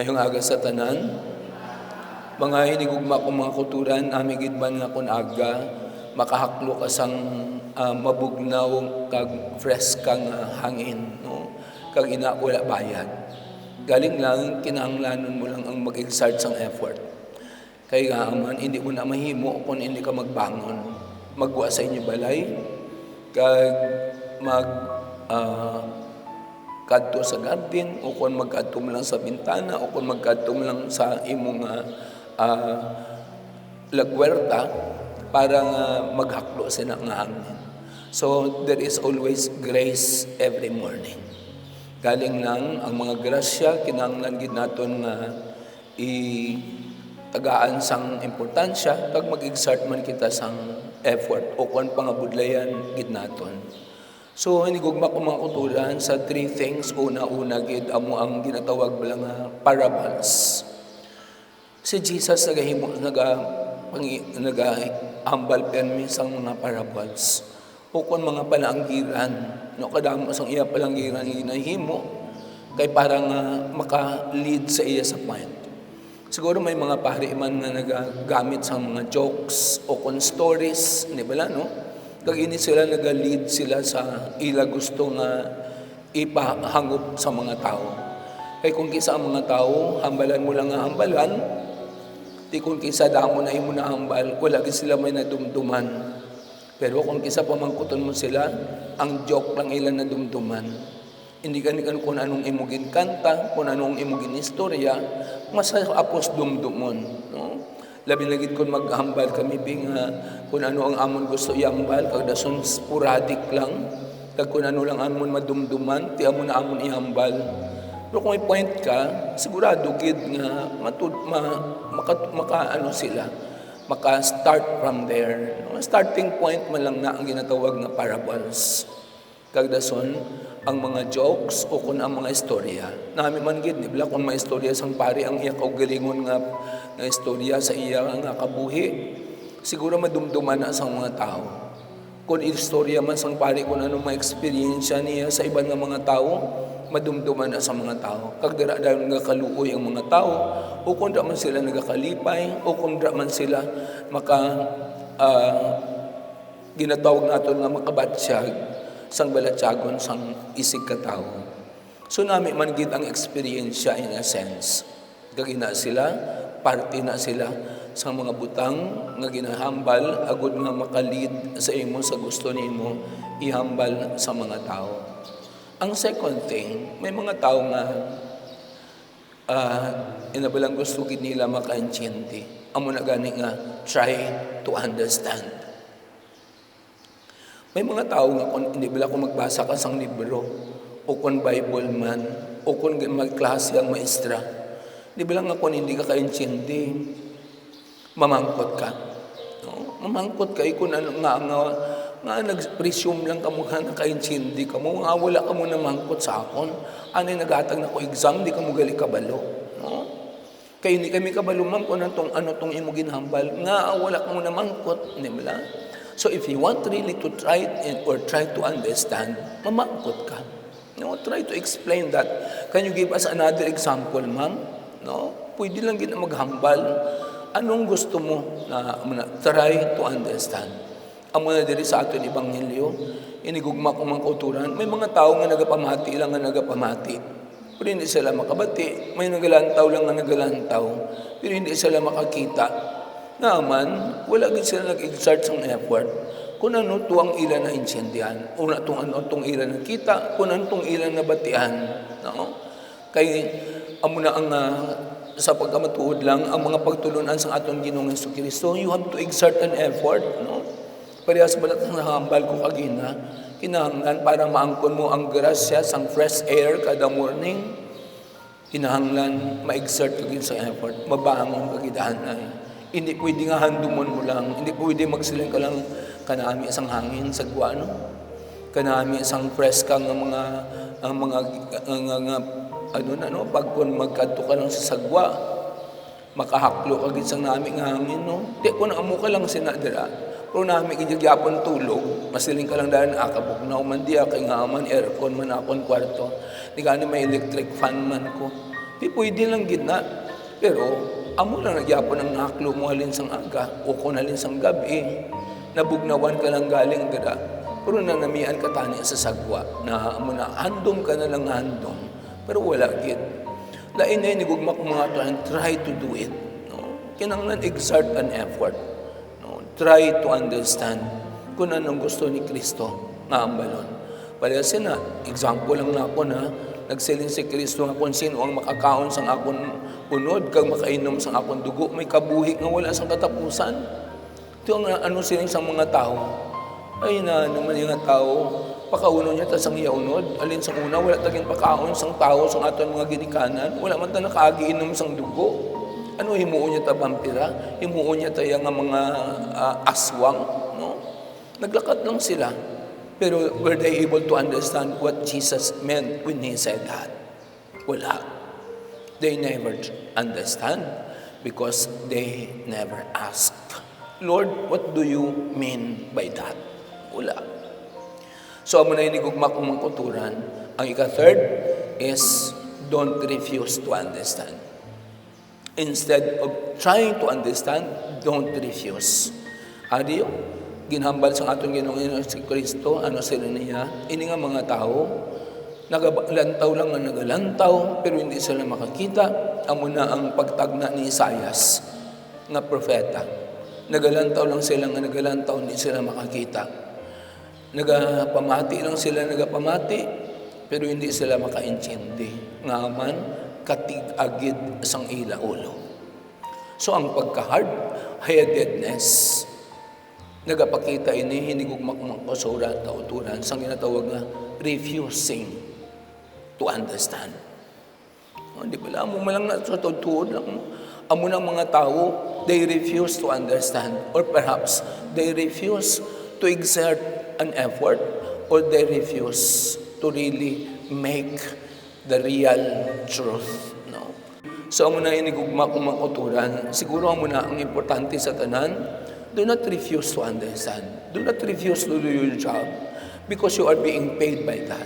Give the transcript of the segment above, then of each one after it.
Ngayong aga sa tanan, mga hinigugma kong mga kuturan, amigid man nga kung aga, makahaklo ka sang mabugnaw kag fresh kang hangin, no? Kag ina wala bayad. Galing lang, kinahanglanon mo lang ang mag-exert sang effort. Kaya nga man, hindi mo na mahimo kung hindi ka magbangon. Magwa sa inyo balay, kag kadto sa garden, o kung magkadto mo lang sa bintana, o kung magkadto mo lang sa imong lagwerta, para nga maghaklo sila nga hangin. So, there is always grace every morning. Galing lang ang mga grasya, kinahanglan gid naton nga tagaan sang importansya, kag mag-exert man kita sang effort, o kung pangabudlayan gid naton. So, hinigugma ko mga kutulan sa three things. Una-una, gid amo ang ginatawag ba nga parables. Si Jesus nagahambal permi sang mga parables. O kung mga palanggiran, no, kadamo sang iya palanggiran ginahimo, kay parang maka-lead sa iya sa point. Siguro may mga pari man nga nagagamit sa mga jokes o kung stories, di ba no? Kag ini sila nag-lead sila sa ila gusto nga ipahangop sa mga tao. Kay kung kisa ang mga tao, hambalan mo lang nga hambalan, di kung kisa damo na imo na hambal, wala gid sila may nadumduman. Pero kung kisa pamangkuton mo sila, ang joke lang ilan nadumduman. Hindi kanikan kung anong imugin kanta, kung anong imugin istorya, mas apos dumdumon, no? Labi na gid kung maghambal kami binga kung ano ang amon gusto ihambal, kag dason sporadic lang, kag kung ano lang amon madumduman, ti amon na amon ihambal. Pero kung may point ka, sigurado gid nga maka-start from there. Starting point man lang na ang ginatawag nga parables. Kag dason ang mga jokes o kung ang mga istorya. Nami man gid nibla kung may istorya sang pari ang iya kaugalingon nga istorya sa iya nga kabuhi. Siguro madumduman na sa mga tao. Kung istorya man sang pari kung ano mga experience niya sa ibang nga mga tao, madumduman na sa mga tao. Kag dira nga kaluoy ang mga tao, o kung man sila nagakalipay, o kung man sila ginatawag naton nga makabatsyag sang balatyagon sang isig katao. So nami man gid ang experience in a sense. Gagina sila, parte na sila sa mga butang nga ginahambal agud nga makalid sa imo sa gusto nimo ihambal sa mga tao. Ang second thing, may mga tao nga inabalang gusto gid nila makaintindi. Amo na gani nga try to understand. May mga tao nga kung hindi bala kung magbasa ka sang libro, o kung Bible man, o kung magklase ang maestra, hindi bala nga kung hindi ka kaintindi, mamangkot ka. No? Mamangkot ka, kung ano nga nag-presume lang ka mo nga nakaintindi ka mo, nga wala ka mo namangkot sa akon. Ano yung naghatag na ko exam, di ka mo gali kabalo. No? Kaya hindi kami kabalo, ma'am, kung ano tong imo ginhambal, nga wala ka mo namangkot, hindi bala? So if you want really to try to understand, mamangkot ka. No, try to explain that. Can you give us another example, ma'am? No, pwede lang gid maghambal. Anong gusto mo na try to understand? Amo na diri sa aton ebanghelyo, inigugma ko mga kauturan, may mga tao nga nagapamati lang nga nagapamati. Pero hindi sila makabati. May nagalantaw lang nga nagalantaw, pero hindi sila makakita. Naman, wala gid sila nag-exert ng effort kung ano to ang ilan na insendihan, o na ano tong ilan na kita, kung ano tong ilan na batian. No? Kay amo na ang sa pagkamatuod lang ang mga pagtulunan sa aton Ginoong Jesucristo, you have to exert an effort. No? Parehas balat ng hambal ko kagina, kinahanglan para maangkon mo ang grasya sang fresh air kada morning, kinahanglan ma-exert kagid sa effort, mabangon kagidahan ay. Hindi pwede nga handumon mo lang. Hindi pwede magsiling ka lang kanami isang hangin sa guano. Kanami isang fresh ka ng pag kung magkadto ka lang sa sagwa, makahaklo ka gid sang nami nga hangin, no? Di kung amo ka lang sinadira. Pero nami gigyapon tulog, masiling ka lang dahil akabugnaw man diya kay nga man aircon man akon kwarto. Di gani may electric fan man ko. Di pwede lang gina. Pero, amo lang nagyapon ang naklo mo halin sang aga, o kung halin sang gabi, nabugnawan ka lang galing gada. Pero nanamian ka tani sa sagwa, na amo na handom ka na lang handom. Pero wala gid. Lain na inigugmak mga to and try to do it. No? Kinanglan exert an effort. No? Try to understand kung anong gusto ni Kristo nga ambalon. Palihas na, example lang na ako na nagsiling si Kristo nga kung sino ang makakaon sang akon unod kag makainom sang akon dugo, may kabuhi nga wala sang katapusan. Ito ang ano siling sang mga tao. Ay na naman yung tao, pakauno niya ta sang yaunod. Alin sang una, wala taging pakaon sang tao sang aton mga ginikanan. Wala man ta nakaagiinom sang dugo. Ano himuon niya ta vampira? Himuon niya ta nga mga aswang, no? Naglakad lang sila. Pero were they able to understand what Jesus meant when He said that? Wala. They never understand because they never asked. Lord, what do you mean by that? Wala. So, amo na inigugma kong mga kulturan. Ang ika-third is don't refuse to understand. Instead of trying to understand, don't refuse. Adiyo, ginhambal sa atong Ginoong si Kristo, ano sila niya, ini nga mga tao, nagalantaw lang nga nagalantaw, pero hindi sila makakita. Amo na ang pagtagna ni Isaias, nga propeta. Nagalantaw lang sila nga nagalantaw, hindi sila makakita. Nagapamati lang sila, nagapamati, pero hindi sila makaintindi. Nga man, katig-agid sang ila ulo. So, ang pagka-hard-headedness, nagapakita ini, hinigugmak mga kasura, kauturan, sang ginatawag na refusing to understand. Di ba, amo malang na sa tutuod lang. Amo ng mga tao, they refuse to understand. Or perhaps, they refuse to exert an effort, or they refuse to really make the real truth. No? So, amo na inigugma kong mga kauturan, siguro amo na ang importante sa tanan, do not refuse to understand. Do not refuse to do your job because you are being paid by that,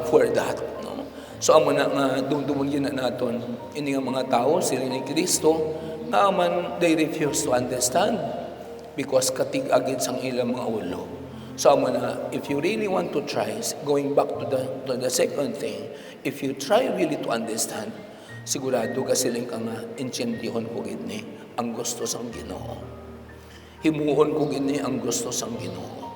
for that. No? So, amo na nga, dumugin na natin, ini nga mga tao, sila ni Kristo, nga man, they refuse to understand because katig-agid sang ilang mga ulo. So, amo na, if you really want to try, going back to the second thing, if you try really to understand, sigurado ka siling ka nga, intsendihon ko gini ang gusto sang Ginoo. Himuon ko gini ang gusto sang Ginoo.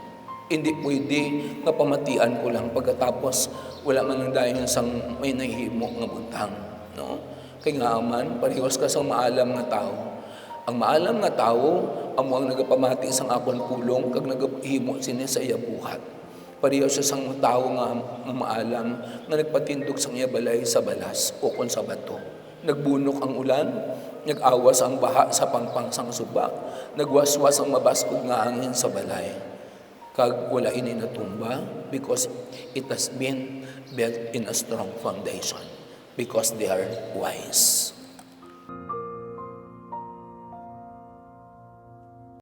Hindi pwede nga pamatian ko lang pagkatapos wala man ang dayon sang may nahimo nga buntang. No? Kaya nga man, parehas ka sa maalam nga tao. Ang maalam nga tao, amo ang nagapamati sang akon pulong kag nagahimo sini sa iya buhat. Pareho siya sang tao nga maalam nga nagpatindog sang iya balay sa balas o kon sa bato. Nagbunok ang ulan, nag-awas ang baha sa pangpang sang subak, nagwaswas ang mabaskog nga hangin sa balay. Kag wala ini natumba because it has been built in a strong foundation because they are wise.